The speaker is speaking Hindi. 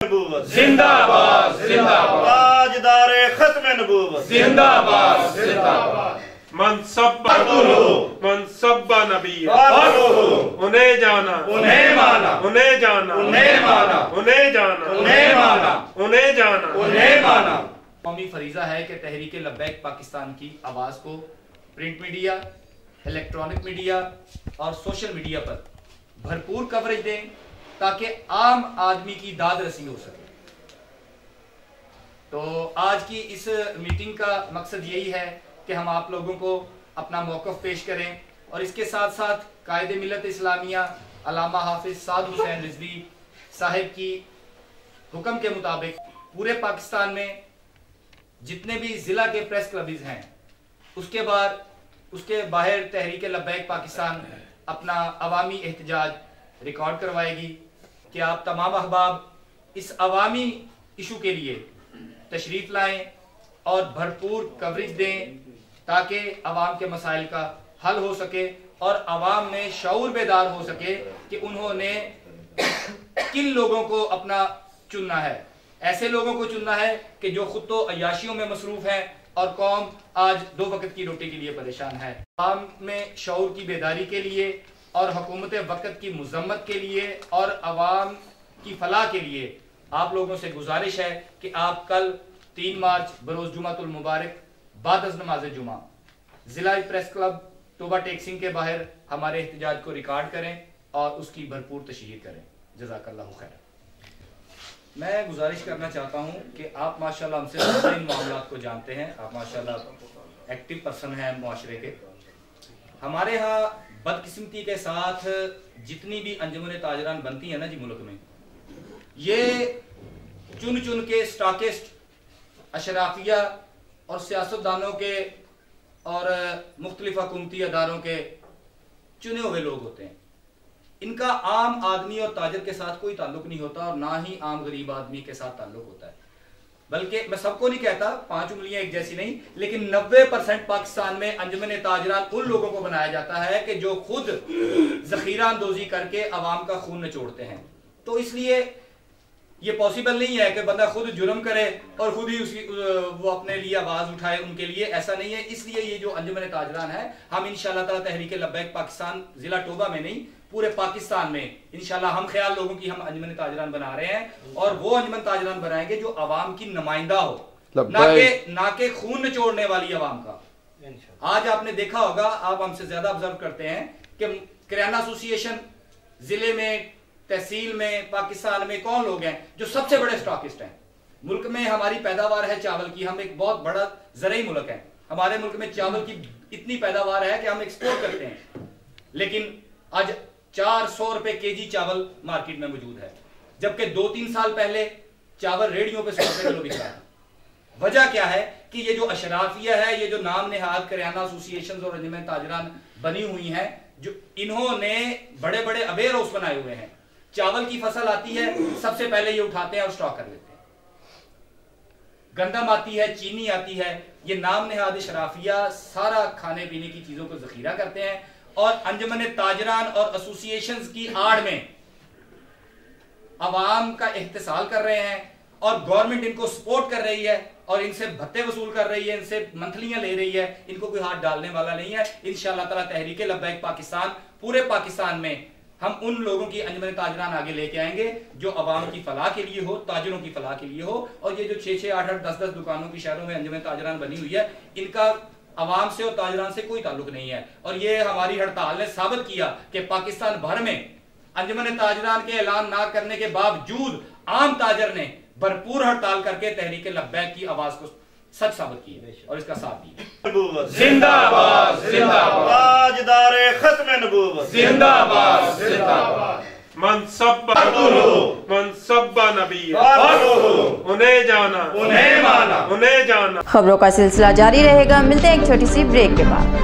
जिंदाबाद जिंदाबाद, ताजदारे खत्म नबूवत जिंदाबाद जिंदाबाद। मनसब्बा नबी उन्हें जाना उन्हें माना, उन्हें जाना उन्हें माना, उन्हें जाना उन्हें माना, उन्हें जाना उन्हें माना। कौमी फरीजा है कि तहरीक लब्बैक पाकिस्तान की आवाज़ को प्रिंट मीडिया, इलेक्ट्रॉनिक मीडिया और सोशल मीडिया पर भरपूर कवरेज दें ताकि आम आदमी की दाद रसी हो सके। तो आज की इस मीटिंग का मकसद यही है कि हम आप लोगों को अपना मौक़िफ़ पेश करें और इसके साथ साथ कायदे मिल्लत इस्लामिया अल्लामा हाफिज साद हुसैन रिजवी साहिब की हुक्म के मुताबिक पूरे पाकिस्तान में जितने भी ज़िला के प्रेस क्लब्स हैं उसके बाहर तहरीक लब्बैक पाकिस्तान अपना अवामी एहतजाज रिकॉर्ड करवाएगी कि आप तमाम अहबाब इस अवामी इशू के लिए तशरीफ़ लाएं और भरपूर कवरेज दें ताकि अवाम के मसाइल का हल हो सके और अवाम में शऊर बेदार हो सके कि उन्होंने किन लोगों को अपना चुनना है। ऐसे लोगों को चुनना है कि जो खुद तो अय्याशियों में मसरूफ है और कौम आज 2 वक्त की रोटी के लिए परेशान है। अवाम में शऊर की बेदारी के लिए और हुकूमत वक्त की मुज़म्मत के लिए और अवाम की फलाह के लिए आप लोगों से गुजारिश है कि आप कल 3 मार्च बरोज़ जुमातुल मुबारक बाद अज़ नमाज़ जुमा ज़िला प्रेस क्लब टोबा टेक्सिंग के बाहर हमारे एहतजाज को रिकॉर्ड करें और उसकी भरपूर तशहीर करें। जज़ाकल्लाहु खैर। मैं गुजारिश करना चाहता हूं कि आप माशाल्लाह हमसे ज़्यादा इन मामलात को जानते हैं, आप माशाल्लाह एक्टिव पर्सन हैं मुआशरे के। हमारे यहाँ बदकिस्मती के साथ जितनी भी अंजुमन ताजरान बनती है ना जी मुल्क में, ये चुन चुन के स्टॉकिस्ट, अशराफिया और सियासतदानों के और मुख्तलिफ हुकूमती अदारों के चुने हुए लोग होते हैं। इनका आम आदमी और ताजर के साथ कोई ताल्लुक नहीं होता और ना ही आम गरीब आदमी के साथ ताल्लुक होता है। बल्कि मैं सबको नहीं कहता, 5 उंगलियां एक जैसी नहीं, लेकिन 90% पाकिस्तान में अंजुमन ताजरान उन लोगों को बनाया जाता है कि जो खुद जखीरा अंदोजी करके अवाम का खून निचोड़ते हैं। तो इसलिए ये पॉसिबल नहीं है कि बंदा खुद जुर्म करे और खुद ही वो अपने लिए आवाज उठाए उनके लिए, ऐसा नहीं है। इसलिए ये जो अंजुमन ताजरान है, हम इंशाअल्लाह ताला तहरीक लब्बैक पाकिस्तान जिला टोबा में नहीं पूरे पाकिस्तान में इंशाअल्लाह हम ख्याल लोगों की हम अंजुमन ताजरान बना रहे हैं और वो अंजुमन ताजरान बनाएंगे जो अवाम की नुमाइंदा हो, ना के खून निचोड़ने वाली अवाम का। आज आपने देखा होगा, आप हमसे ज्यादा ऑब्जर्व करते हैं कि किराना एसोसिएशन जिले में, तहसील में, पाकिस्तान में कौन लोग हैं जो सबसे बड़े स्टॉकिस्ट हैं। मुल्क में हमारी पैदावार है चावल की, हम एक बहुत बड़ा ज़रई मुल्क है। हमारे मुल्क में चावल की इतनी पैदावार है कि हम एक्सपोर्ट करते हैं, लेकिन आज 400 रुपए केजी चावल मार्केट में मौजूद है, जबकि 2-3 साल पहले चावल रेडियो पे 100 रुपए किलो बिक रहा है। वजह क्या है कि ये जो अशराफिया है, ये जो नाम नेहाद किराना एसोसिएशन और अंजुमन ताजरान बनी हुई हैं, जो इन्होंने बड़े बड़े अवेयर हाउस बनाए हुए हैं। चावल की फसल आती है, सबसे पहले ये उठाते हैं और स्टॉक कर लेते हैं। गंदम आती है, चीनी आती है, ये नाम नेहाद शराफिया सारा खाने पीने की चीजों को जखीरा करते हैं और अंजुमन ताजरान और एसोसिएशंस की आड़ में अवाम का इख्तिसाल कर रहे हैं और गवर्नमेंट इनको सपोर्ट कर रही है और इनसे भत्ते वसूल कर रही है, इनसे मंथलियां ले रही है। इनको कोई हाथ डालने वाला नहीं है। इंशाअल्लाह ताला तहरीक लब्बैक पाकिस्तान पूरे पाकिस्तान में हम उन लोगों की अंजुमन ताजरान आगे लेके आएंगे जो अवाम की फलाह के लिए हो, ताजरों की फलाह के लिए हो। और ये जो 6-6, 8-8, 10-10 दुकानों की शहरों में अंजुमन ताजरान बनी हुई है, इनका अवाम से और ताजरान से कोई ताल्लुक नहीं है। और ये हमारी हड़ताल ने साबित किया कि पाकिस्तान भर में अंजुमन ताजरान के ऐलान ना करने के बावजूद आम ताजर ने भरपूर हड़ताल करके तहरीक लब्बैक की आवाज को सच साबित की और इसका साथ दिया। जिंदाबाद जिंदाबाद, ताजदारे खत्म नबूवत जिंदाबाद जिंदाबाद। मनसब्बा नबी उन्हें जाना उन्हें माना, उन्हें जाना। खबरों का सिलसिला जारी रहेगा, मिलते हैं एक छोटी सी ब्रेक के बाद।